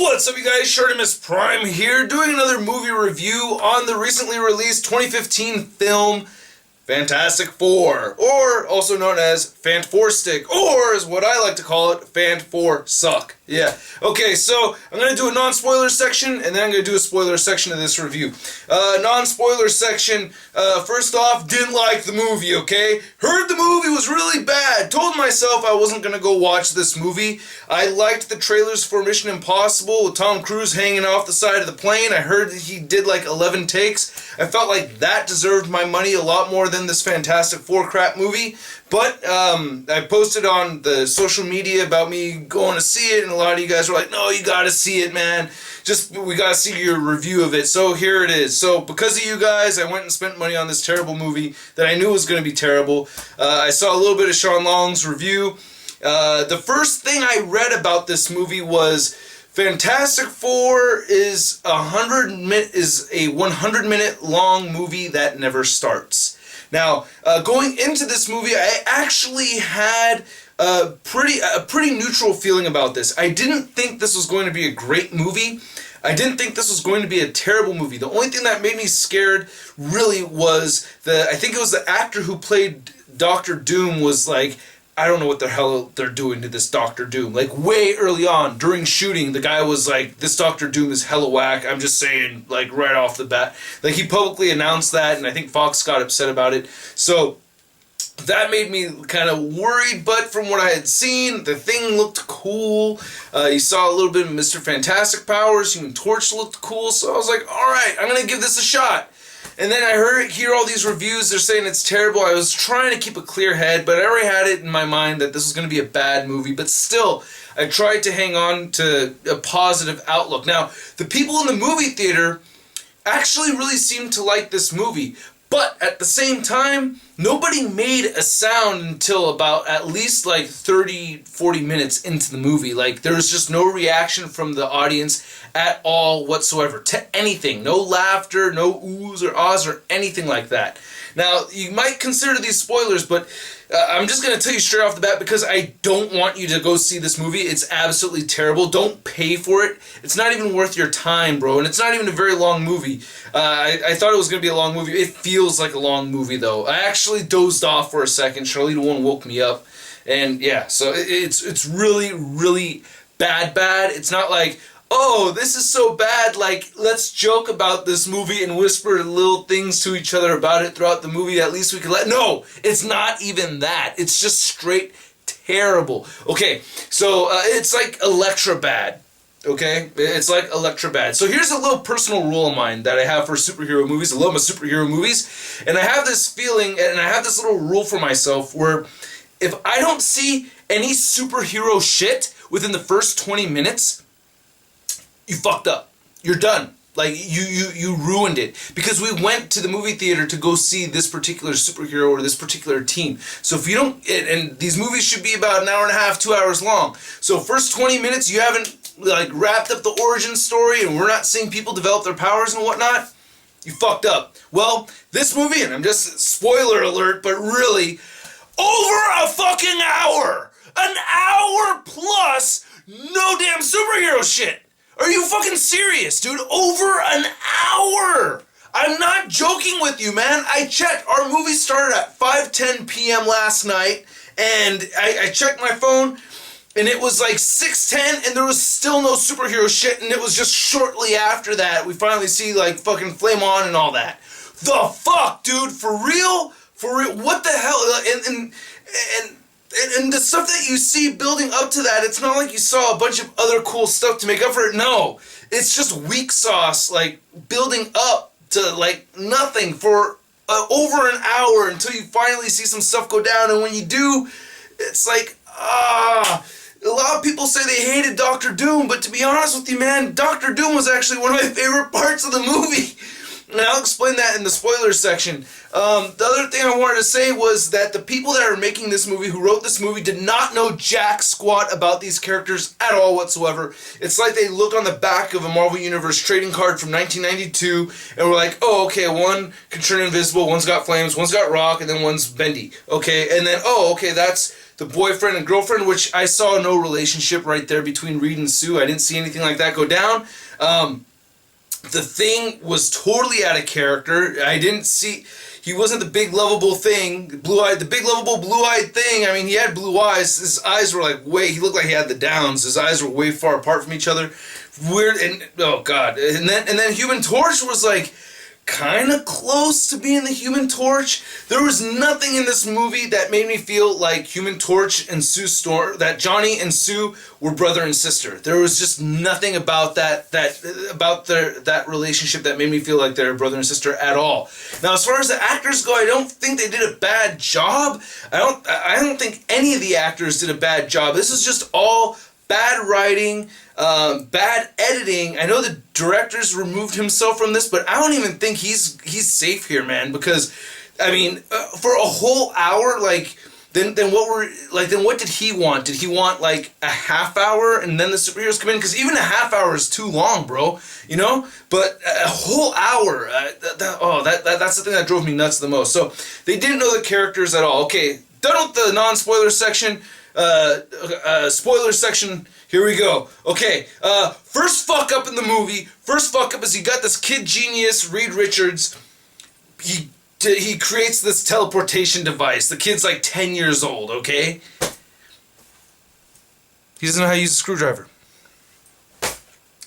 What's up, you guys? ShartimusPrime here, doing another movie review on the recently released 2015 film Fantastic Four, or also known as Fant4Stick, or as what I like to call it, Fant4Suck. Yeah. Okay, so I'm going to do a non-spoiler section, and then I'm going to do a spoiler section of this review. Non-spoiler section, first off, didn't like the movie, okay? Heard the movie was really bad. Told myself I wasn't going to go watch this movie. I liked the trailers for Mission Impossible with Tom Cruise hanging off the side of the plane. I heard that he did like 11 takes. I felt like that deserved my money a lot more than this Fantastic Four crap movie. But I posted on the social media about me going to see it, and a lot of you guys were like, no, you gotta see it, man. We gotta see your review of it. So here it is. So because of you guys, I went and spent money on this terrible movie that I knew was going to be terrible. I saw a little bit of Sean Long's review. The first thing I read about this movie was Fantastic Four is a 100-minute long movie that never starts. Now, going into this movie, I actually had a pretty neutral feeling about this. I didn't think this was going to be a great movie. I didn't think this was going to be a terrible movie. The only thing that made me scared really was I think it was the actor who played Dr. Doom was like, I don't know what the hell they're doing to this Dr. Doom. Like, way early on, during shooting, the guy was like, this Dr. Doom is hella whack. I'm just saying, like, right off the bat. Like, he publicly announced that, and I think Fox got upset about it. So, that made me kind of worried, but from what I had seen, the Thing looked cool. You saw a little bit of Mr. Fantastic powers. Human Torch looked cool, so I was like, alright, I'm going to give this a shot. And then I hear all these reviews, they're saying it's terrible. I was trying to keep a clear head, but I already had it in my mind that this was going to be a bad movie. But still, I tried to hang on to a positive outlook. Now, the people in the movie theater actually really seemed to like this movie. But at the same time, nobody made a sound until about at least like 30, 40 minutes into the movie. Like, there was just no reaction from the audience at all whatsoever to anything. No laughter, no oohs or ahs or anything like that. Now, you might consider these spoilers, but I'm just going to tell you straight off the bat because I don't want you to go see this movie. It's absolutely terrible. Don't pay for it. It's not even worth your time, bro. And it's not even a very long movie. I thought it was going to be a long movie. It feels like a long movie, though. I actually dozed off for a second. Charlita one woke me up. And yeah, so it's really, really bad. It's not like, oh, this is so bad, like, let's joke about this movie and whisper little things to each other about it throughout the movie, at least we can No, it's not even that. It's just straight terrible. Okay, so it's like Electra bad. Okay? It's like Electra bad. So here's a little personal rule of mine that I have for superhero movies. I love my superhero movies. And I have this feeling, and I have this little rule for myself where if I don't see any superhero shit within the first 20 minutes, you fucked up. You're done. Like, you ruined it. Because we went to the movie theater to go see this particular superhero or this particular team. So if you don't, and these movies should be about an hour and a half, 2 hours long. So first 20 minutes, you haven't, like, wrapped up the origin story, and we're not seeing people develop their powers and whatnot, you fucked up. Well, this movie, and I'm just, spoiler alert, but really, over a fucking hour! An hour plus no damn superhero shit! Are you fucking serious, dude? Over an hour! I'm not joking with you, man. I checked. Our movie started at 5:10 p.m. last night, and I checked my phone, and it was like 6:10, and there was still no superhero shit, and it was just shortly after that we finally see, like, fucking Flame On and all that. The fuck, dude? For real? For real? What the hell? And the stuff that you see building up to that, it's not like you saw a bunch of other cool stuff to make up for it. No, it's just weak sauce, like, building up to, like, nothing for over an hour until you finally see some stuff go down. And when you do, it's like, a lot of people say they hated Dr. Doom, but to be honest with you, man, Dr. Doom was actually one of my favorite parts of the movie. And I'll explain that in the spoilers section. The other thing I wanted to say was that the people that are making this movie, who wrote this movie, did not know jack squat about these characters at all whatsoever. It's like they look on the back of a Marvel Universe trading card from 1992 and were like, oh, okay, one can turn invisible, one's got flames, one's got rock, and then one's bendy. Okay, and then, oh, okay, that's the boyfriend and girlfriend, which I saw no relationship right there between Reed and Sue. I didn't see anything like that go down. The Thing was totally out of character. I didn't see... He wasn't the big lovable thing, the big lovable blue-eyed thing. I mean, he had blue eyes. His eyes were like he looked like he had the downs. His eyes were way far apart from each other. Weird, and oh god. And then Human Torch was like kind of close to being the Human Torch. There was nothing in this movie that made me feel like Human Torch and Sue Storm, that Johnny and Sue were brother and sister. There was just nothing about that relationship that made me feel like they're brother and sister at all. Now, as far as the actors go, I don't think they did a bad job. I don't think any of the actors did a bad job. This is just all bad writing, bad editing. I know the director's removed himself from this, but I don't even think he's safe here, man. Because, I mean, for a whole hour, then what did he want? Did he want like a half hour and then the superheroes come in? Because even a half hour is too long, bro. You know. But a whole hour. That's the thing that drove me nuts the most. So they didn't know the characters at all. Okay, done with the non-spoiler section. Spoiler section, here we go. Okay, first fuck up in the movie. First fuck up is you got this kid genius, Reed Richards. He creates this teleportation device. The kid's like 10 years old, okay? He doesn't know how to use a screwdriver.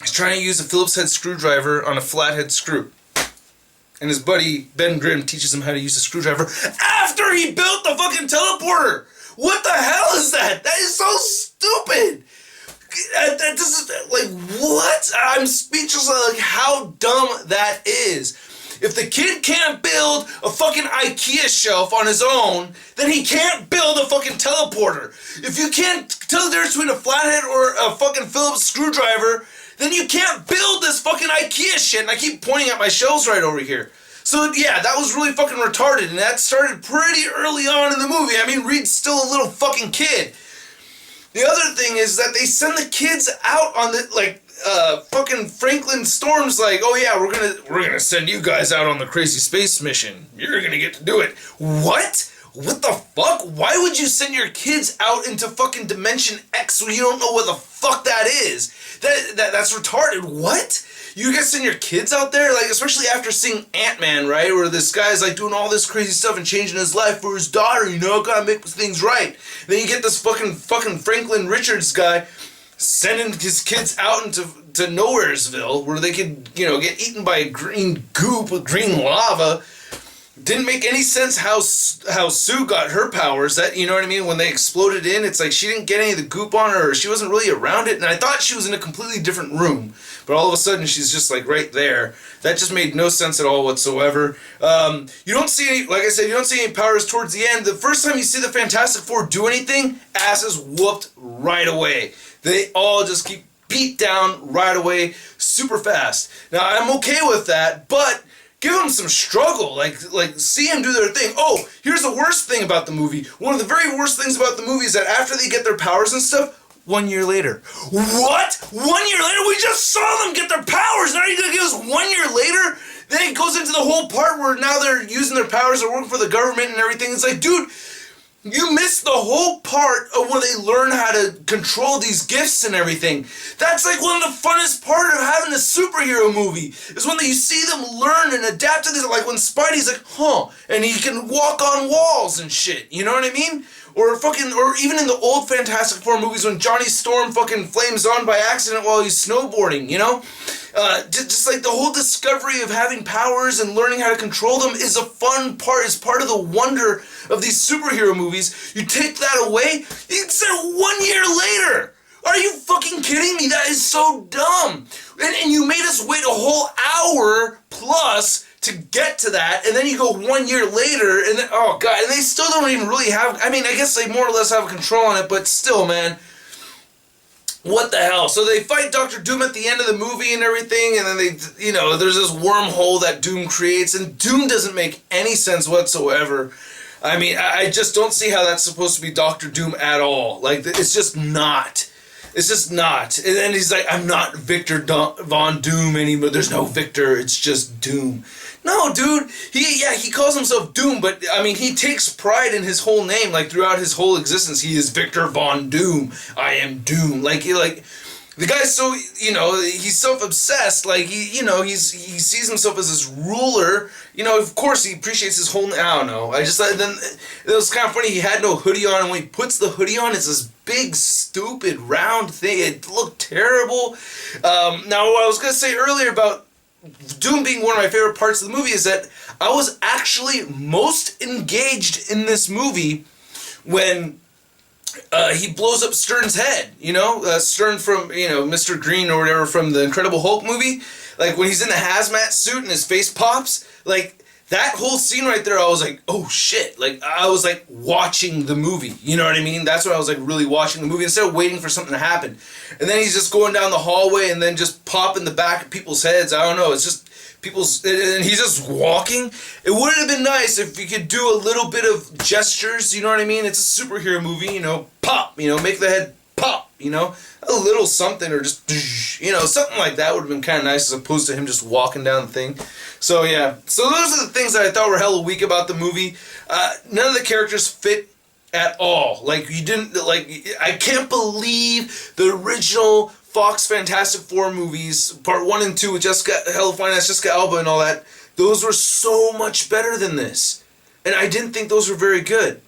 He's trying to use a Phillips head screwdriver on a flathead screw. And his buddy, Ben Grimm, teaches him how to use a screwdriver after he built the fucking teleporter! What the hell is that? That is so stupid! That is, like, what? I'm speechless at, like, how dumb that is. If the kid can't build a fucking IKEA shelf on his own, then he can't build a fucking teleporter. If you can't tell the difference between a flathead or a fucking Phillips screwdriver, then you can't build this fucking IKEA shit. And I keep pointing at my shelves right over here. So yeah, that was really fucking retarded, and that started pretty early on in the movie. I mean, Reed's still a little fucking kid. The other thing is that they send the kids out on the, fucking Franklin Storm's like, oh yeah, we're gonna send you guys out on the crazy space mission. You're gonna get to do it. What? What the fuck? Why would you send your kids out into fucking Dimension X when you don't know what the fuck that is? That's retarded. What? You guys send your kids out there? Like, especially after seeing Ant-Man, right? Where this guy's like doing all this crazy stuff and changing his life for his daughter, you know, gotta make things right. And then you get this fucking Franklin Richards guy sending his kids out into Nowheresville where they could, you know, get eaten by green goop with green lava. Didn't make any sense how Sue got her powers. That, you know what I mean? When they exploded in, it's like she didn't get any of the goop on her, or she wasn't really around it, and I thought she was in a completely different room. But all of a sudden, she's just like right there. That just made no sense at all whatsoever. You don't see any, like I said, you don't see any powers towards the end. The first time you see the Fantastic Four do anything, ass is whooped right away. They all just keep beat down right away, super fast. Now, I'm okay with that, but give them some struggle, like see them do their thing. Oh, here's the worst thing about the movie. One of the very worst things about the movie is that after they get their powers and stuff, 1 year later. What? 1 year later? We just saw them get their powers. Now you're gonna give us 1 year later? Then it goes into the whole part where now they're using their powers, they're working for the government and everything. It's like, dude, you missed the whole part of where they learn how to control these gifts and everything. That's like one of the funnest part of having a superhero movie, is when you see them learn and adapt to this. Like when Spidey's like, huh, and he can walk on walls and shit. You know what I mean? Or even in the old Fantastic Four movies when Johnny Storm fucking flames on by accident while he's snowboarding, you know? Just like the whole discovery of having powers and learning how to control them is a fun part, is part of the wonder of these superhero movies. You take that away, it's 1 year later! Are you fucking kidding me? That is so dumb! And you made us wait a whole hour plus to get to that, and then you go 1 year later, and then, oh god, and they still don't even really have, I mean, I guess they more or less have control on it, but still, man, what the hell? So they fight Doctor Doom at the end of the movie and everything, and then they, you know, there's this wormhole that Doom creates, and Doom doesn't make any sense whatsoever. I mean, I just don't see how that's supposed to be Doctor Doom at all. Like, it's just not. It's just not. And then he's like, I'm not Victor Von Doom anymore. There's no Victor. It's just Doom. No, dude. He calls himself Doom, but, I mean, he takes pride in his whole name. Like, throughout his whole existence, he is Victor Von Doom. I am Doom. Like, the guy's so, you know, he's self-obsessed. Like, he sees himself as this ruler. You know, of course, he appreciates his whole, I don't know. Then it was kind of funny. He had no hoodie on, and when he puts the hoodie on, it's this big, stupid, round thing. It looked terrible. Now, what I was going to say earlier about Doom being one of my favorite parts of the movie is that I was actually most engaged in this movie when he blows up Stern's head, you know? Stern from, you know, Mr. Green or whatever from the Incredible Hulk movie. Like, when he's in the hazmat suit and his face pops, like, that whole scene right there, I was like, oh shit. Like, I was like watching the movie. You know what I mean? That's when I was like really watching the movie instead of waiting for something to happen. And then he's just going down the hallway and then just popping the back of people's heads. I don't know. It's just and he's just walking. It would have been nice if you could do a little bit of gestures. You know what I mean? It's a superhero movie, you know, pop, you know, make the head pop, you know, a little something or just, you know, something like that would have been kind of nice as opposed to him just walking down the thing. So yeah, so those are the things that I thought were hella weak about the movie. None of the characters fit at all. Like, you didn't, like, I can't believe the original Fox Fantastic Four movies, part 1 and 2 with hella fine ass Jessica Alba and all that, those were so much better than this. And I didn't think those were very good.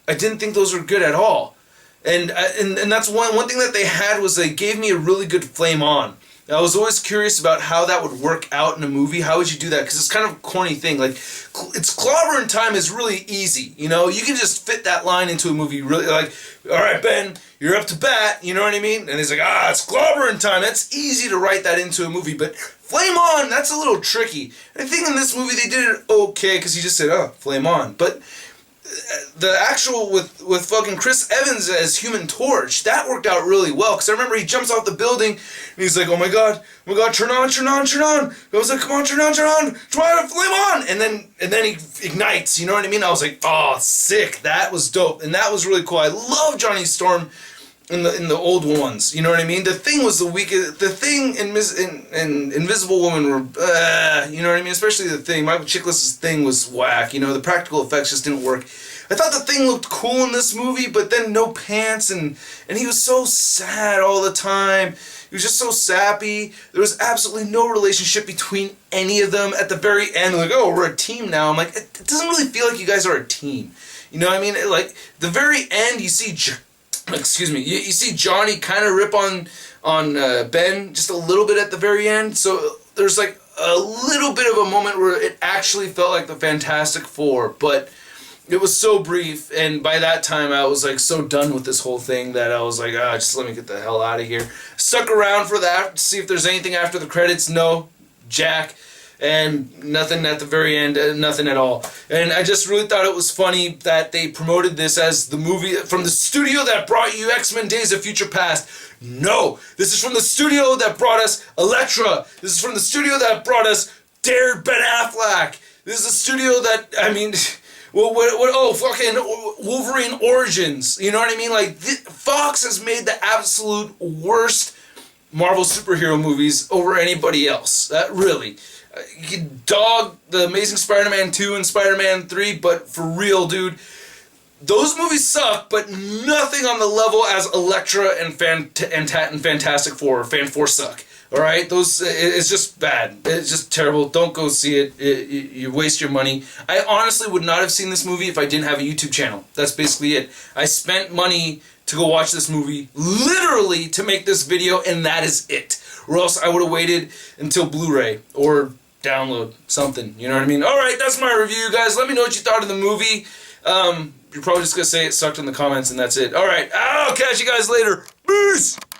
I didn't think those were good at all. And that's one thing that they had was they gave me a really good flame on. I was always curious about how that would work out in a movie. How would you do that? Because it's kind of a corny thing. Like, it's clobbering time is really easy. You know, you can just fit that line into a movie really, like, all right, Ben, you're up to bat. You know what I mean? And he's like, it's clobbering time. That's easy to write that into a movie. But flame on, that's a little tricky. And I think in this movie they did it okay because he just said, flame on. But the actual with fucking Chris Evans as Human Torch, that worked out really well because I remember he jumps off the building and he's like, oh my god, turn on. I was like, come on, turn on, flame on, and then he ignites. You know what I mean? I was like, oh, sick, that was dope, and that was really cool. I love Johnny Storm in the old ones. You know what I mean? The Thing was the weakest. The Thing and Invisible Woman were, you know what I mean? Especially The Thing. Michael Chiklis' Thing was whack. You know, the practical effects just didn't work. I thought The Thing looked cool in this movie, but then no pants, and he was so sad all the time. He was just so sappy. There was absolutely no relationship between any of them. At the very end, like, oh, we're a team now. I'm like, it doesn't really feel like you guys are a team. You know what I mean? Like, the very end, you see, you see Johnny kind of rip on Ben just a little bit at the very end. So there's like a little bit of a moment where it actually felt like the Fantastic Four, but it was so brief, and by that time I was like so done with this whole thing that I was like, just let me get the hell out of here. Stuck around for that to see if there's anything after the credits. No, jack, and nothing at the very end, nothing at all. And I just really thought it was funny that they promoted this as the movie from the studio that brought you X-Men Days of Future Past. No, this is from the studio that brought us Elektra. This is from the studio that brought us Ben Affleck. This is a studio that, I mean, fucking Wolverine Origins. You know what I mean? Like, Fox has made the absolute worst Marvel superhero movies over anybody else. Really. You can dog the Amazing Spider-Man 2 and Spider-Man 3, but for real, dude, those movies suck, but nothing on the level as Elektra and Fantastic Four. Fan 4 suck. Alright? It's just bad. It's just terrible. Don't go see it. You waste your money. I honestly would not have seen this movie if I didn't have a YouTube channel. That's basically it. I spent money to go watch this movie, literally, to make this video, and that is it. Or else I would have waited until Blu-ray, or download something, you know what I mean? Alright, that's my review, guys. Let me know what you thought of the movie. You're probably just gonna say it sucked in the comments and that's it. Alright, I'll catch you guys later. Peace!